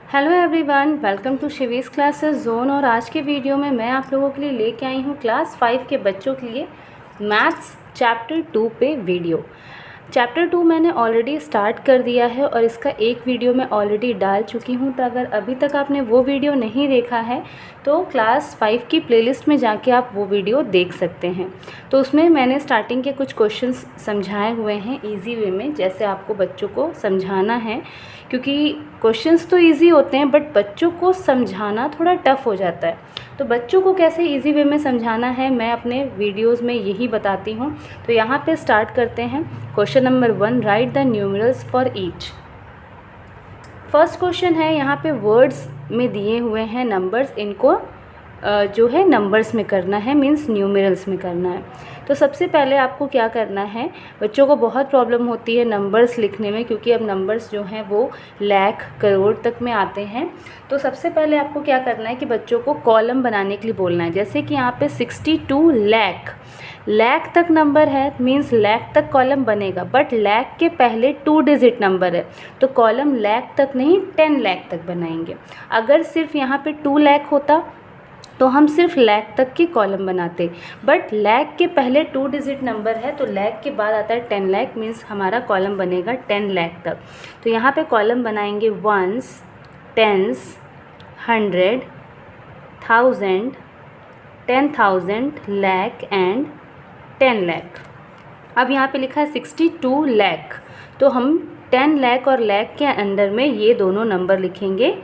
Hello everyone, welcome to Shivi's classes zone. और आज के वीडियो में मैं आप लोगों के लिए लेके आई हूँ क्लास 5 के बच्चों के लिए मैथ्स चैप्टर 2 पे वीडियो। चैप्टर 2 मैंने ऑलरेडी स्टार्ट कर दिया है और इसका एक वीडियो मैं ऑलरेडी डाल चुकी हूँ। तो अगर अभी तक आपने वो वीडियो नहीं देखा है तो क्लास 5 की प्लेलिस्ट में जाके आप वो वीडियो देख सकते हैं। तो उसमें मैंने स्टार्टिंग के कुछ क्वेश्चंस समझाए हुए हैं इजी वे में, जैसे आपको बच्चों को समझाना है, क्योंकि क्वेश्चंस तो इजी होते हैं बट बच्चों को समझाना थोड़ा टफ़ हो जाता है। तो बच्चों को कैसे इजी वे में समझाना है मैं अपने वीडियोस में यही बताती हूँ। तो यहाँ पे स्टार्ट करते हैं। Question number 1, right the numerals for each. First question है, यहाँ पे वर्ड्स में दिए हुए हैं नंबर्स, इनको जो है नंबर्स में करना है, मींस न्यूमरल्स में करना है। तो सबसे पहले आपको क्या करना है, बच्चों को बहुत प्रॉब्लम होती है नंबर्स लिखने में, क्योंकि अब नंबर्स जो हैं वो लाख करोड़ तक में आते हैं। तो सबसे पहले आपको क्या करना है कि बच्चों को कॉलम बनाने के लिए बोलना है। जैसे कि यहाँ पे 62 लाख, लाख तक नंबर है, मींस लाख तक कॉलम बनेगा, बट लाख के पहले 2 डिजिट नंबर है तो कॉलम लाख तक नहीं 10 लाख तक बनाएंगे। अगर सिर्फ यहाँ पे 2 लाख होता तो हम सिर्फ लाख तक की कॉलम बनाते, बट लाख के पहले 2 डिजिट नंबर है तो लाख के बाद आता है 10 लाख, मीन्स हमारा कॉलम बनेगा 10 लाख तक। तो यहाँ पे कॉलम बनाएंगे ones, tens, 100, 1000, 10,000, lakh and 10 lakh. अब यहाँ पे लिखा है 62 लाख, तो हम 10 लाख और लाख के अंदर में ये दोनों नंबर लिखेंगे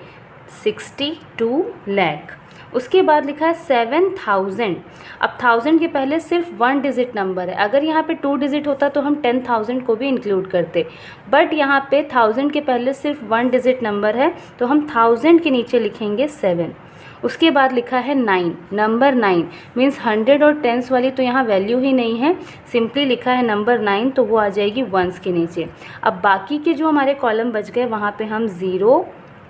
62 लाख। उसके बाद लिखा है 7000। अब 1000 के पहले सिर्फ 1 डिजिट नंबर है, अगर यहाँ पे 2 डिजिट होता तो हम 10,000 को भी इंक्लूड करते, बट यहाँ पे 1000 के पहले सिर्फ 1 डिजिट नंबर है तो हम 1000 के नीचे लिखेंगे 7। उसके बाद लिखा है 9, नंबर 9, मीन्स 100 और टेंस वाली तो यहाँ वैल्यू ही नहीं है, सिंपली लिखा है नंबर 9 तो वो आ जाएगी वंस के नीचे। अब बाकी के जो हमारे कॉलम बच गए वहाँ पे हम 0,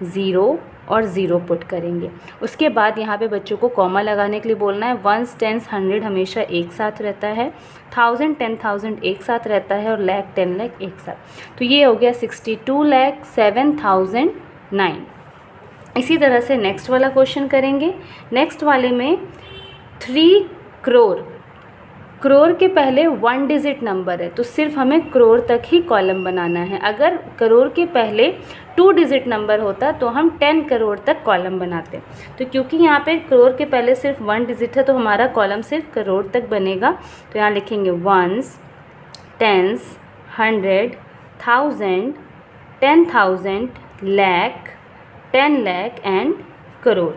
0 और 0 पुट करेंगे। उसके बाद यहाँ पे बच्चों को कॉमा लगाने के लिए बोलना है। वंस, टेंस, 100 हमेशा एक साथ रहता है, 1000, 10,000 एक साथ रहता है और लाख, 10 लाख एक साथ। तो ये हो गया 62 लाख 7009। इसी तरह से नेक्स्ट वाला क्वेश्चन करेंगे। नेक्स्ट वाले में 3 करोड़, करोड़ के पहले 1 डिजिट नंबर है तो सिर्फ हमें करोड़ तक ही कॉलम बनाना है। अगर करोड़ के पहले 2 डिजिट नंबर होता तो हम 10 करोड़ तक कॉलम बनाते। तो क्योंकि यहाँ पे करोड़ के पहले सिर्फ 1 डिजिट है तो हमारा कॉलम सिर्फ करोड़ तक बनेगा। तो यहाँ लिखेंगे ones, tens, 100, 1000, 10,000, lakh, 10 lakh and crore.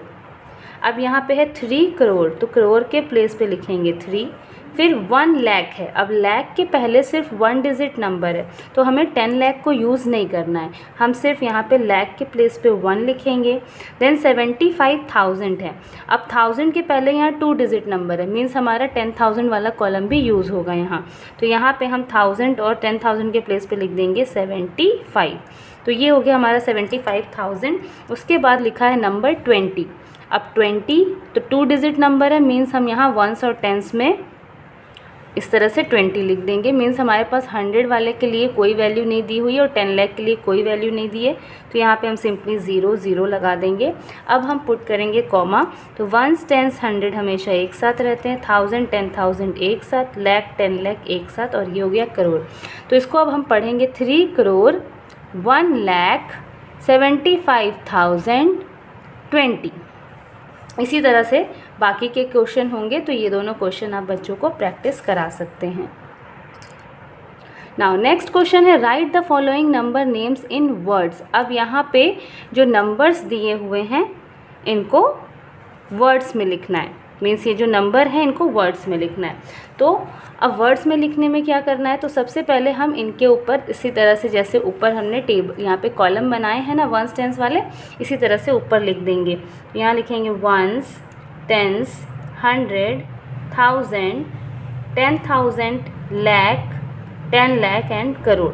अब यहाँ पे है 3 करोड़, तो करोड़ के प्लेस पे लिखेंगे 3। फिर 1 लाख है, अब लाख के पहले सिर्फ 1 डिजिट नंबर है तो हमें 10 लाख को यूज़ नहीं करना है, हम सिर्फ यहाँ पे लाख के प्लेस पे 1 लिखेंगे। देन 75,000 है, अब 1000 के पहले यहाँ 2 डिजिट नंबर है, मीन्स हमारा 10,000 वाला कॉलम भी यूज़ होगा यहाँ। तो यहाँ पे हम 1000 और 10,000 के प्लेस पे लिख देंगे 75। तो ये हो गया हमारा 75,000। उसके बाद लिखा है नंबर 20। अब 20 तो 2 डिजिट नंबर है, मीन्स हम यहाँ वंस और टेंस में इस तरह से 20 लिख देंगे, मीन्स हमारे पास 100 वाले के लिए कोई वैल्यू नहीं दी हुई और 10 लाख के लिए कोई वैल्यू नहीं दी है, तो यहाँ पे हम सिंपली 0, 0 लगा देंगे। अब हम पुट करेंगे कॉमा। तो वंस, टेंस, 100 हमेशा एक साथ रहते हैं, 1000, 10,000 एक साथ, लाख, 10 लाख एक साथ, और ये हो गया करोड़। तो इसको अब हम पढ़ेंगे 3 करोड़ 1,75,020। इसी तरह से बाकी के क्वेश्चन होंगे, तो ये दोनों क्वेश्चन आप बच्चों को प्रैक्टिस करा सकते हैं। नाउ नेक्स्ट क्वेश्चन है, right the following number names in words. अब यहाँ पे जो नंबर्स दिए हुए हैं इनको वर्ड्स में लिखना है, मीन्स ये जो नंबर है इनको वर्ड्स में लिखना है। तो अब वर्ड्स में लिखने में क्या करना है, तो सबसे पहले हम इनके ऊपर इसी तरह से, जैसे ऊपर हमने टेबल यहाँ पे कॉलम बनाए हैं ना वंस टेंस वाले, इसी तरह से ऊपर लिख देंगे। यहाँ लिखेंगे ones, tens, 100, 1000, 10,000, lakh, 10 lakh and crore.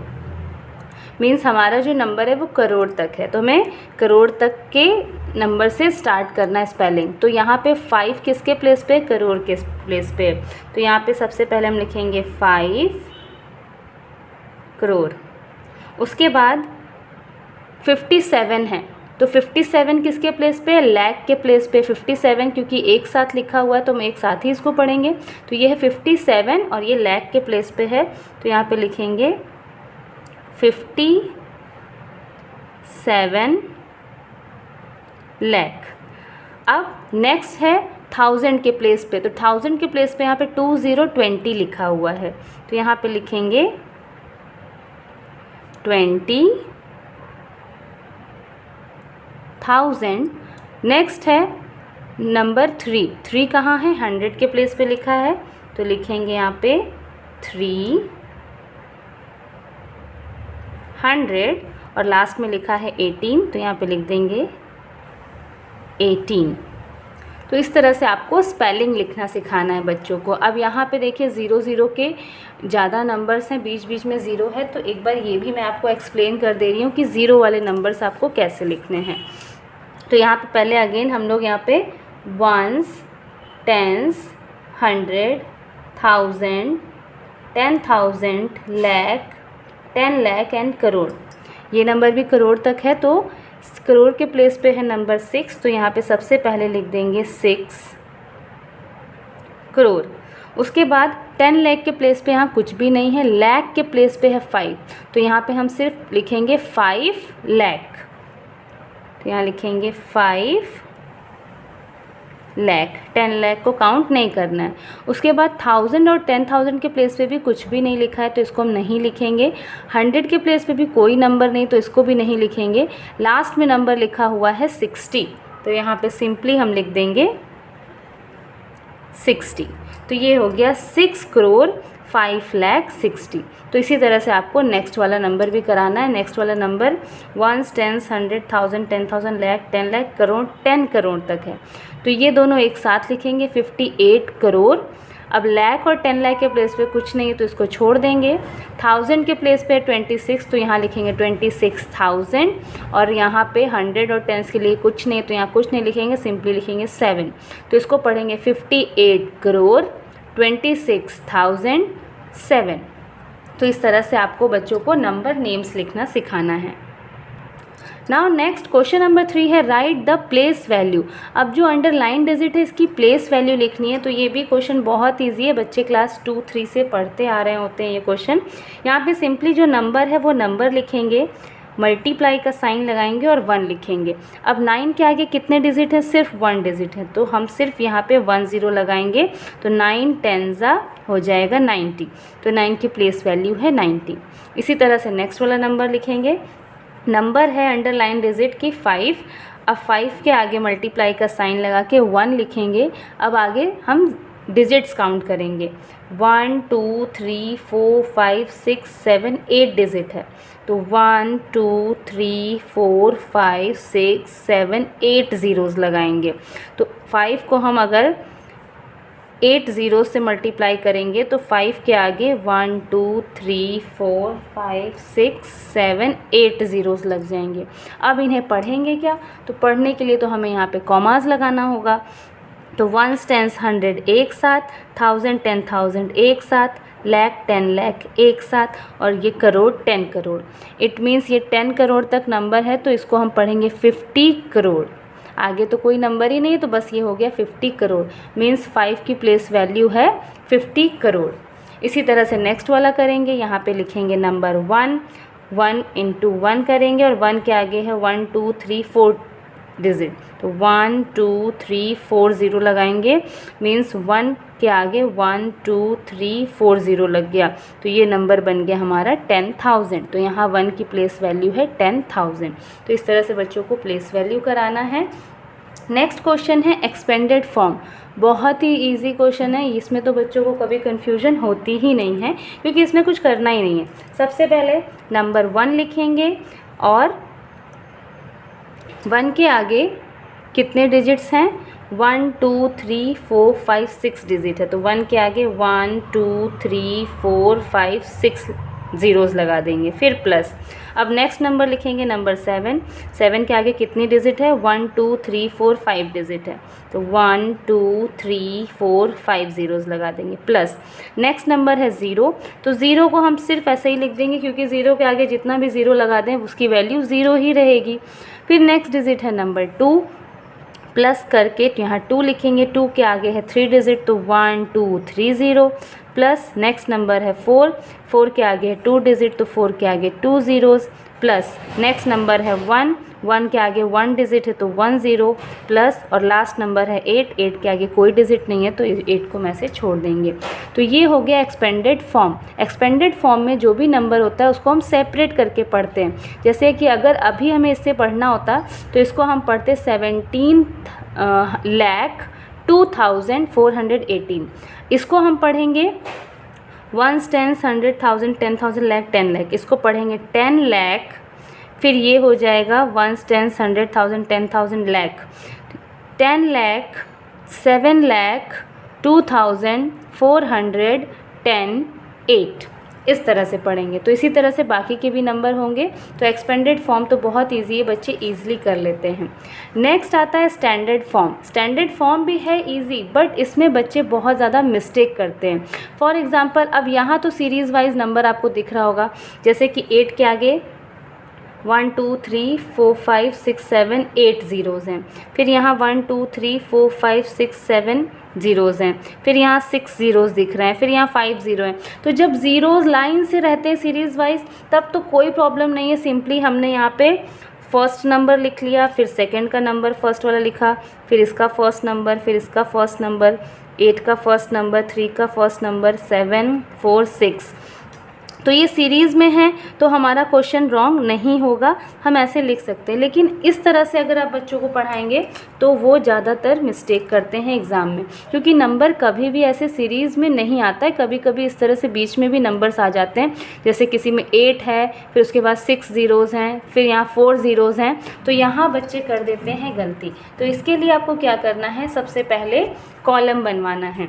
Means हमारा जो नंबर है वो करोड़ तक है, तो हमें करोड़ तक के नंबर से स्टार्ट करना है स्पेलिंग। तो यहाँ पे 5 किसके प्लेस पे, करोड़ के प्लेस पे। तो यहाँ पे सबसे पहले हम लिखेंगे 5 करोड़। उसके बाद 57 है, तो 57 किसके प्लेस पे है, लाख के प्लेस पे 57, क्योंकि एक साथ लिखा हुआ है तो हम एक साथ ही इसको पढ़ेंगे। तो ये है 57 और ये लाख के प्लेस पे है, तो यहाँ पे लिखेंगे 57 लाख। अब नेक्स्ट है 1000 के प्लेस पे, तो 1000 के प्लेस पे यहाँ पे 2020 लिखा हुआ है, तो यहाँ पे लिखेंगे 20,000। नेक्स्ट है नंबर 3 कहाँ है, 100 के प्लेस पे लिखा है, तो लिखेंगे यहाँ पे 300 और लास्ट में लिखा है 18, तो यहाँ पे लिख देंगे 18। तो इस तरह से आपको स्पेलिंग लिखना सिखाना है बच्चों को। अब यहाँ पे देखिए 0 के ज़्यादा नंबर्स हैं, बीच बीच में 0 है, तो एक बार ये भी मैं आपको एक्सप्लेन कर दे रही हूँ कि 0 वाले नंबर्स आपको कैसे लिखने हैं। तो यहाँ पे पहले अगेन हम लोग यहाँ पे ones, tens, 100, 1000, 10,000, lakh, 10 lakh and crore. ये नंबर भी करोड़ तक है, तो करोड़ के प्लेस पे है नंबर 6, तो यहाँ पे सबसे पहले लिख देंगे 6 करोड़। उसके बाद 10 लाख के प्लेस पे यहाँ कुछ भी नहीं है, लाख के प्लेस पे है 5, तो यहाँ पे हम सिर्फ लिखेंगे 5 लाख, तो यहाँ लिखेंगे 5 लाख, 10 लाख को काउंट नहीं करना है। उसके बाद 1000 और 10,000 के प्लेस पे भी कुछ भी नहीं लिखा है, तो इसको हम नहीं लिखेंगे। 100 के प्लेस पे भी कोई नंबर नहीं, तो इसको भी नहीं लिखेंगे। लास्ट में नंबर लिखा हुआ है 60, तो यहाँ पे सिंपली हम लिख देंगे 60। तो ये हो गया 6 करोड़ 5 लाख 60। तो इसी तरह से आपको नेक्स्ट वाला नंबर भी कराना है। नेक्स्ट वाला नंबर 1, 10, 100, 1000, 10,000, लाख, 10 लाख, करोड़, 10 करोड़ तक है, तो ये दोनों एक साथ लिखेंगे 58 करोड़। अब लाख और 10 लाख के प्लेस पे कुछ नहीं है, तो इसको छोड़ देंगे। 1000 के प्लेस पे 26, तो यहाँ लिखेंगे 26,000 और यहाँ पे 100 और 10 के लिए कुछ नहीं है, तो यहाँ कुछ नहीं लिखेंगे, सिंपली लिखेंगे 7। तो इसको पढ़ेंगे 58 करोड़ 26,007। तो इस तरह से आपको बच्चों को नंबर नेम्स लिखना सिखाना है। नाउ नेक्स्ट क्वेश्चन नंबर 3 है राइट द प्लेस वैल्यू। अब जो अंडरलाइन डिजिट है इसकी प्लेस वैल्यू लिखनी है, तो ये भी क्वेश्चन बहुत इजी है, बच्चे क्लास 2-3 से पढ़ते आ रहे होते हैं ये क्वेश्चन। यहाँ पे सिंपली जो नंबर है वो नंबर लिखेंगे, मल्टीप्लाई का साइन लगाएंगे और 1 लिखेंगे। अब 9 के आगे कितने डिजिट है, सिर्फ 1 डिजिट है, तो हम सिर्फ यहाँ पे 1 0 लगाएंगे, तो 9 10 हो जाएगा 90, तो 9 की प्लेस वैल्यू है 90। इसी तरह से नेक्स्ट वाला नंबर लिखेंगे, नंबर है अंडरलाइन डिजिट की 5, अब 5 के आगे मल्टीप्लाई का साइन लगा के 1 लिखेंगे। अब आगे हम डिजिट्स काउंट करेंगे, 1 2 3 4 5 6 7 8 डिजिट है, तो 1 2 3 4 5 6 7 8 ज़ीरोज़ लगाएंगे। तो 5 को हम अगर 8 ज़ीरो से मल्टीप्लाई करेंगे तो 5 के आगे 1 2 3 4 5 6 7 8 ज़ीरोज़ लग जाएंगे। अब इन्हें पढ़ेंगे क्या, तो पढ़ने के लिए तो हमें यहाँ पे कॉमास लगाना होगा। तो 1 10 100 एक साथ, 1000 10,000 एक साथ, लाख 10 लाख एक साथ, और ये करोड़ 10 करोड़। इट मीन्स ये 10 करोड़ तक नंबर है, तो इसको हम पढ़ेंगे 50 करोड़। आगे तो कोई नंबर ही नहीं, तो बस ये हो गया 50 करोड़, मीन्स 5 की प्लेस वैल्यू है 50 करोड़। इसी तरह से नेक्स्ट वाला करेंगे, यहाँ पे लिखेंगे नंबर 1 1 इंटू 1 करेंगे, और 1 के आगे है 1 2 3 4 डिजिट, तो 1 2 3 4 ज़ीरो लगाएंगे, मीन्स 1 के आगे 1 2 3 4 ज़ीरो लग गया, तो ये नंबर बन गया हमारा 10,000। तो यहाँ 1 की प्लेस वैल्यू है 10,000। तो इस तरह से बच्चों को प्लेस वैल्यू कराना है। नेक्स्ट क्वेश्चन है एक्सपेंडेड फॉर्म। बहुत ही इजी क्वेश्चन है, इसमें तो बच्चों को कभी कन्फ्यूजन होती ही नहीं है, क्योंकि इसमें कुछ करना ही नहीं है। सबसे पहले नंबर 1 लिखेंगे, और 1 के आगे कितने डिजिट्स हैं, 1 2 3 4 5 6 डिजिट है, तो 1 के आगे 1 2 3 4 5 6 ज़ीरोज़ लगा देंगे, फिर प्लस। अब नेक्स्ट नंबर लिखेंगे नंबर 7। 7 के आगे कितनी डिजिट है? 1 2 3 4 5 डिजिट है, तो 1 2 3 4 5 ज़ीरोज़ लगा देंगे, प्लस। नेक्स्ट नंबर है 0, तो 0 को हम सिर्फ ऐसे ही लिख देंगे क्योंकि 0 के आगे जितना भी 0 लगा दें उसकी वैल्यू 0 ही रहेगी। फिर नेक्स्ट डिजिट है नंबर 2, प्लस करके यहाँ 2 लिखेंगे, 2 के आगे है 3 डिजिट, तो 1 2 3 0, प्लस। नेक्स्ट नंबर है 4, 4 के आगे है 2 डिजिट, तो 4 के आगे 2 ज़ीरोज़, प्लस। नेक्स्ट नंबर है 1, 1 के आगे 1 डिजिट है तो 1 0, प्लस। और लास्ट नंबर है 8, 8 के आगे कोई डिजिट नहीं है तो 8 को मैं से छोड़ देंगे। तो ये हो गया एक्सपेंडेड फॉर्म। एक्सपेंडेड फॉर्म में जो भी नंबर होता है उसको हम सेपरेट करके पढ़ते हैं। जैसे कि अगर अभी हमें इससे पढ़ना होता तो इसको हम पढ़ते 17,02,418। इसको हम पढ़ेंगे 1 10 100 1000 10,000 लाख 10 लाख, इसको पढ़ेंगे 10 लाख। फिर ये हो जाएगा 1 10 100 1000 10,000 लाख, 10 लाख 7 लाख 2,410 8, इस तरह से पढ़ेंगे। तो इसी तरह से बाकी के भी नंबर होंगे। तो एक्सपेंडेड फॉर्म तो बहुत इजी है, बच्चे इजीली कर लेते हैं। नेक्स्ट आता है स्टैंडर्ड फॉर्म। स्टैंडर्ड फॉर्म भी है इजी, बट इसमें बच्चे बहुत ज़्यादा मिस्टेक करते हैं। फॉर एग्जांपल अब यहाँ तो सीरीज़ वाइज नंबर आपको दिख रहा होगा, जैसे कि 8 के आगे 1 2 3 4 5 6 7 8 ज़ीरोज़ हैं। फिर यहाँ 1 2 3 4 5 6 7 ज़ीरोज़ हैं। फिर यहाँ 6 ज़ीरोज़ दिख रहे हैं। फिर यहाँ 5 ज़ीरो हैं। तो जब ज़ीरोज़ लाइन से रहते हैं सीरीज़ वाइज तब तो कोई प्रॉब्लम नहीं है। सिंपली हमने यहाँ पे फर्स्ट नंबर लिख लिया, फिर सेकंड का नंबर फर्स्ट वाला लिखा, फिर इसका फर्स्ट नंबर, फिर इसका फर्स्ट नंबर, 8 का फर्स्ट नंबर, 3 का फर्स्ट नंबर, 7 4 6। तो ये सीरीज़ में है तो हमारा क्वेश्चन रॉन्ग नहीं होगा, हम ऐसे लिख सकते हैं। लेकिन इस तरह से अगर आप बच्चों को पढ़ाएंगे तो वो ज़्यादातर मिस्टेक करते हैं एग्ज़ाम में, क्योंकि नंबर कभी भी ऐसे सीरीज़ में नहीं आता है। कभी कभी इस तरह से बीच में भी नंबर्स आ जाते हैं, जैसे किसी में 8 है, फिर उसके बाद 6 ज़ीरोज़ हैं, फिर यहाँ 4 ज़ीरोज़ हैं, तो यहाँ बच्चे कर देते हैं गलती। तो इसके लिए आपको क्या करना है, सबसे पहले कॉलम बनवाना है।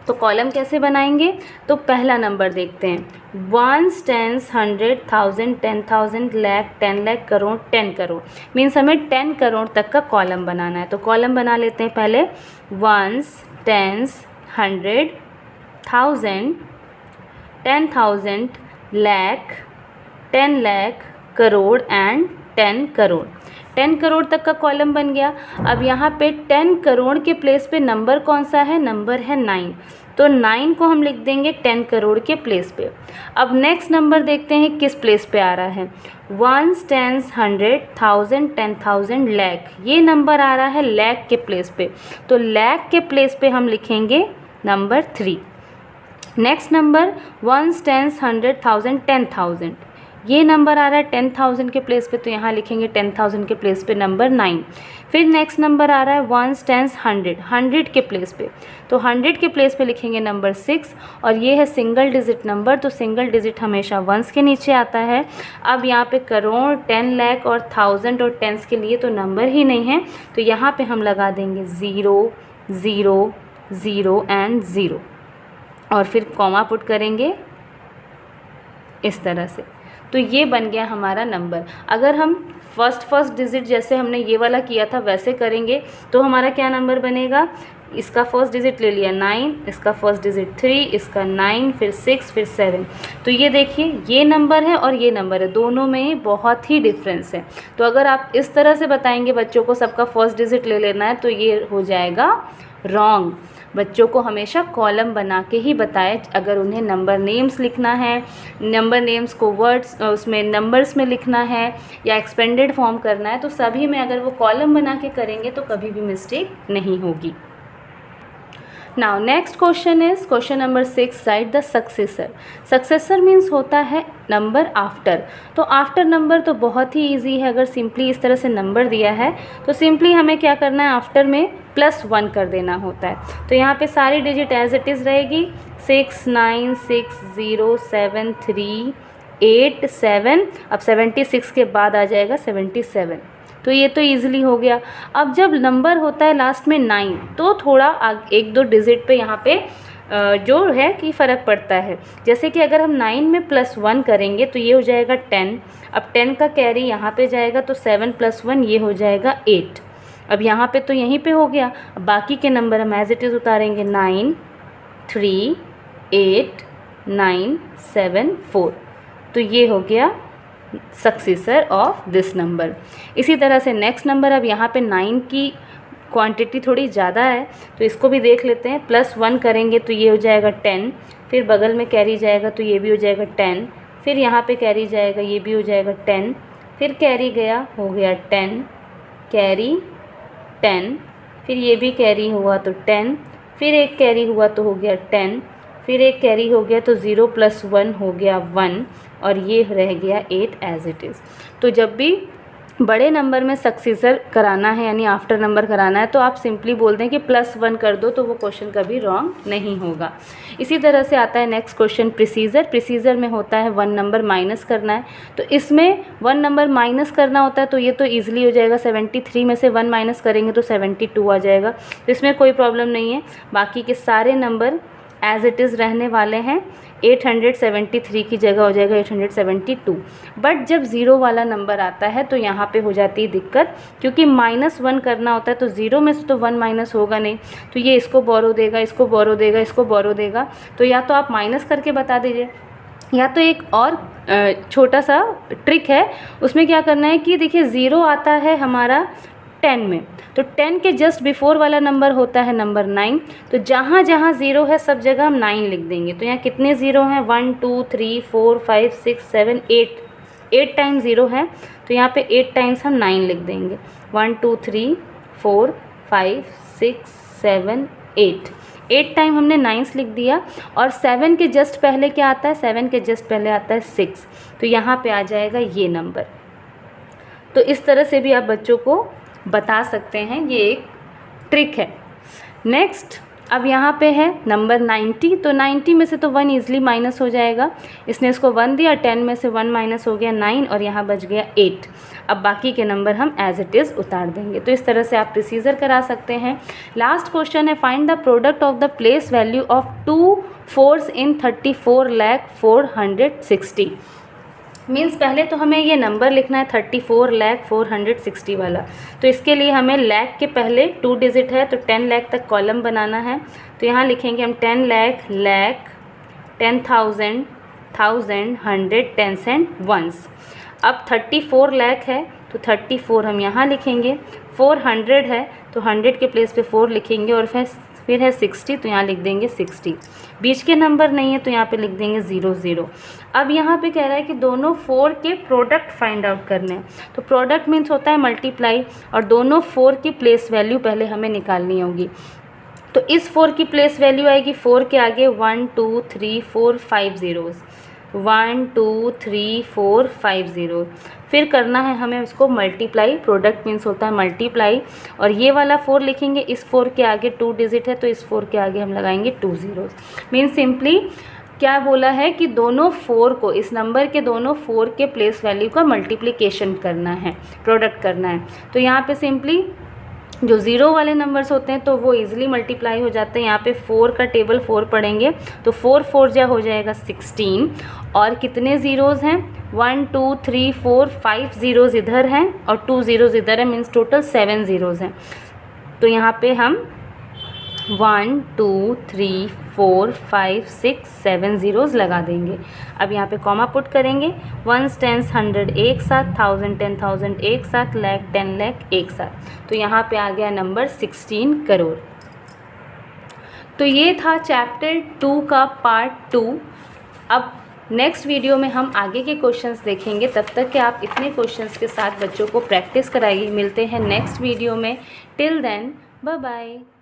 तो कॉलम कैसे बनाएंगे, तो पहला नंबर देखते हैं 1 10 100 1000 10,000 लाख 10 लाख करोड़ 10 करोड़, मीन्स हमें 10 करोड़ तक का कॉलम बनाना है। तो कॉलम बना लेते हैं पहले 1 10 100 1000 10,000 लाख 10 लाख करोड़ एंड 10 करोड़। 10 करोड़ तक का कॉलम बन गया। अब यहाँ पे 10 करोड़ के प्लेस पे नंबर कौन सा है, नंबर है 9, तो 9 को हम लिख देंगे 10 करोड़ के प्लेस पे। अब नेक्स्ट नंबर देखते हैं किस प्लेस पे आ रहा है, 1 10 100 1000 10,000 लाख, ये नंबर आ रहा है लाख के प्लेस पे, तो लाख के प्लेस पे हम लिखेंगे नंबर 3। नेक्स्ट नंबर 1 10 100 1000 10,000, ये नंबर आ रहा है 10,000 के प्लेस पे, तो यहाँ लिखेंगे 10,000 के प्लेस पे नंबर 9। फिर नेक्स्ट नंबर आ रहा है 1 10 100 100 के प्लेस पे, तो 100 के प्लेस पे लिखेंगे नंबर 6, और ये है सिंगल डिजिट नंबर, तो सिंगल डिजिट हमेशा वंस के नीचे आता है। अब यहाँ पे करोड़ 10 लाख और 1000 और टेंस के लिए तो नंबर ही नहीं है, तो यहाँ पे हम लगा देंगे 0 0 0 एंड 0, और फिर कॉमा पुट करेंगे इस तरह से। तो ये बन गया हमारा नंबर। अगर हम फर्स्ट डिजिट जैसे हमने ये वाला किया था वैसे करेंगे तो हमारा क्या नंबर बनेगा, इसका फर्स्ट डिजिट ले लिया 9, इसका फर्स्ट डिजिट 3, इसका 9, फिर 6, फिर 7। तो ये देखिए ये नंबर है और ये नंबर है, दोनों में बहुत ही डिफरेंस है। तो अगर आप इस तरह से बताएंगे बच्चों को सबका फर्स्ट डिजिट ले लेना है तो ये हो जाएगा रॉन्ग। बच्चों को हमेशा कॉलम बना के ही बताएं। अगर उन्हें नंबर नेम्स लिखना है, नंबर नेम्स को वर्ड्स उसमें नंबर्स में लिखना है या एक्सपेंडेड फॉर्म करना है, तो सभी में अगर वो कॉलम बना के करेंगे तो कभी भी मिस्टेक नहीं होगी। Now next question is question number 6, right the successor. Successor means होता है नंबर आफ्टर। तो आफ्टर नंबर तो बहुत ही इजी है। अगर सिंपली इस तरह से नंबर दिया है तो सिंपली हमें क्या करना है, आफ्टर में +1 कर देना होता है। तो यहाँ पे सारी डिजिट एज इट इज़ रहेगी, 6 9 6 0 7 3 8 7। अब 76 के बाद आ जाएगा 77, तो ये तो ईजिली हो गया। अब जब नंबर होता है लास्ट में 9 तो थोड़ा 1-2 डिजिट पे यहाँ पे जो है कि फ़र्क पड़ता है। जैसे कि अगर हम 9 में +1 करेंगे तो ये हो जाएगा 10। अब 10 का कैरी यहाँ पे जाएगा तो 7 + 1 ये हो जाएगा 8। अब यहाँ पे तो यहीं पे हो गया। अब बाकी के नंबर हम एज इट इज़ उतारेंगे 9 3 8 9 7 4। तो ये हो गया सक्सेसर ऑफ दिस नंबर। इसी तरह से नेक्स्ट नंबर, अब यहाँ पे 9 की क्वांटिटी थोड़ी ज़्यादा है तो इसको भी देख लेते हैं। +1 करेंगे तो ये हो जाएगा 10, फिर बगल में कैरी जाएगा तो ये भी हो जाएगा 10, फिर यहाँ पे कैरी जाएगा ये भी हो जाएगा 10, फिर कैरी गया हो गया 10, कैरी 10, फिर ये भी कैरी हुआ तो 10, फिर एक कैरी हुआ तो हो गया 10, फिर एक कैरी हो गया तो 0 + 1 हो गया 1 और ये रह गया 8 एज इट इज़। तो जब भी बड़े नंबर में सक्सेसर कराना है यानी आफ्टर नंबर कराना है तो आप सिंपली बोल दें कि +1 कर दो, तो वो क्वेश्चन कभी रॉन्ग नहीं होगा। इसी तरह से आता है नेक्स्ट क्वेश्चन प्रिसीजर। प्रिसीजर में होता है 1 नंबर माइनस करना है, तो इसमें 1 नंबर माइनस करना होता है तो ये तो ईजिली हो जाएगा। 73 में से 1 माइनस करेंगे तो 72 आ जाएगा, तो इसमें कोई प्रॉब्लम नहीं है। बाकी के सारे नंबर एज इट इज़ रहने वाले हैं। 873 की जगह हो जाएगा 872। बट जब ज़ीरो वाला नंबर आता है तो यहाँ पे हो जाती है दिक्कत, क्योंकि -1 करना होता है तो ज़ीरो में से तो 1 माइनस होगा नहीं, तो ये इसको बोरो देगा, इसको बोरो देगा, इसको बोरो देगा। तो या तो आप माइनस करके बता दीजिए, या तो एक और छोटा सा ट्रिक है, उसमें क्या करना है कि देखिए ज़ीरो आता है हमारा 10 में, तो 10 के जस्ट बिफोर वाला नंबर होता है नंबर 9, तो जहाँ जहाँ ज़ीरो है सब जगह हम 9 लिख देंगे। तो यहाँ कितने ज़ीरो हैं 1 2 3 4 5 6 7 8 टाइम ज़ीरो है, तो यहाँ पे 8 टाइम्स हम 9 लिख देंगे। 1 2 3 4 5 6 7 8 टाइम हमने 9 लिख दिया। और 7 के जस्ट पहले क्या आता है, 7 के जस्ट पहले आता है 6, तो यहाँ पे आ जाएगा ये नंबर। तो इस तरह से भी आप बच्चों को बता सकते हैं, ये एक ट्रिक है। नेक्स्ट अब यहाँ पे है नंबर 90, तो 90 में से तो 1 ईजिली माइनस हो जाएगा, इसने इसको 1 दिया, 10 में से 1 माइनस हो गया 9 और यहाँ बच गया 8। अब बाकी के नंबर हम एज इट इज़ उतार देंगे। तो इस तरह से आप प्रिसीजर करा सकते हैं। लास्ट क्वेश्चन है find the product of the place value of 2 4s in 34,460। Means पहले तो हमें ये नंबर लिखना है 34,460 वाला, तो इसके लिए हमें लाख के पहले 2 डिजिट है तो 10 लाख तक कॉलम बनाना है। तो यहाँ लिखेंगे हम 10 lakh, lakh, 10,000, 1000, 100, tens and ones. अब 34 लाख है तो 34 हम यहाँ लिखेंगे, 400 है तो 100 के प्लेस पे 4 लिखेंगे और फिर है 60 तो यहाँ लिख देंगे 60। बीच के नंबर नहीं है तो यहाँ पे लिख देंगे 00। अब यहाँ पे कह रहा है कि दोनों 4 के प्रोडक्ट फाइंड आउट करने हैं, तो प्रोडक्ट मीन्स होता है मल्टीप्लाई, और दोनों 4 की प्लेस वैल्यू पहले हमें निकालनी होगी। तो इस 4 की प्लेस वैल्यू आएगी 4 के आगे 1 2 3 4 5 ज़ीरोज़, 1 2 3 4 5 ज़ीरो। फिर करना है हमें उसको मल्टीप्लाई, प्रोडक्ट मीन्स होता है मल्टीप्लाई, और ये वाला 4 लिखेंगे, इस 4 के आगे 2 डिजिट है तो इस 4 के आगे हम लगाएंगे 2 ज़ीरोज़। मीन्स सिंपली क्या बोला है कि दोनों 4 को, इस नंबर के दोनों 4 के प्लेस वैल्यू का मल्टीप्लिकेशन करना है, प्रोडक्ट करना है। तो यहाँ पे सिंपली जो ज़ीरो वाले नंबर्स होते हैं तो वो इजीली मल्टीप्लाई हो जाते हैं। यहाँ पे 4 का टेबल 4 पढ़ेंगे तो 4 4 जा हो जाएगा 16, और कितने ज़ीरोज़ हैं 1 2 3 4 5 ज़ीरोज़ इधर हैं और 2 ज़ीरोज़ इधर है, मीन्स टोटल 7 ज़ीरोज़ हैं। तो यहाँ पे हम 1 2 3 4 5 6 7 ज़ीरोज़ लगा देंगे। अब यहाँ पे कॉमा पुट करेंगे, 1s 10s 100 एक साथ, 1000 10,000 एक साथ, लाख 10 लाख एक साथ। तो यहाँ पे आ गया नंबर 16 करोड़। तो ये था चैप्टर 2 का पार्ट 2। अब नेक्स्ट वीडियो में हम आगे के क्वेश्चंस देखेंगे, तब तक के आप इतने क्वेश्चंस के साथ बच्चों को प्रैक्टिस कराइए। मिलते हैं नेक्स्ट वीडियो में, टिल देन बाय बाय।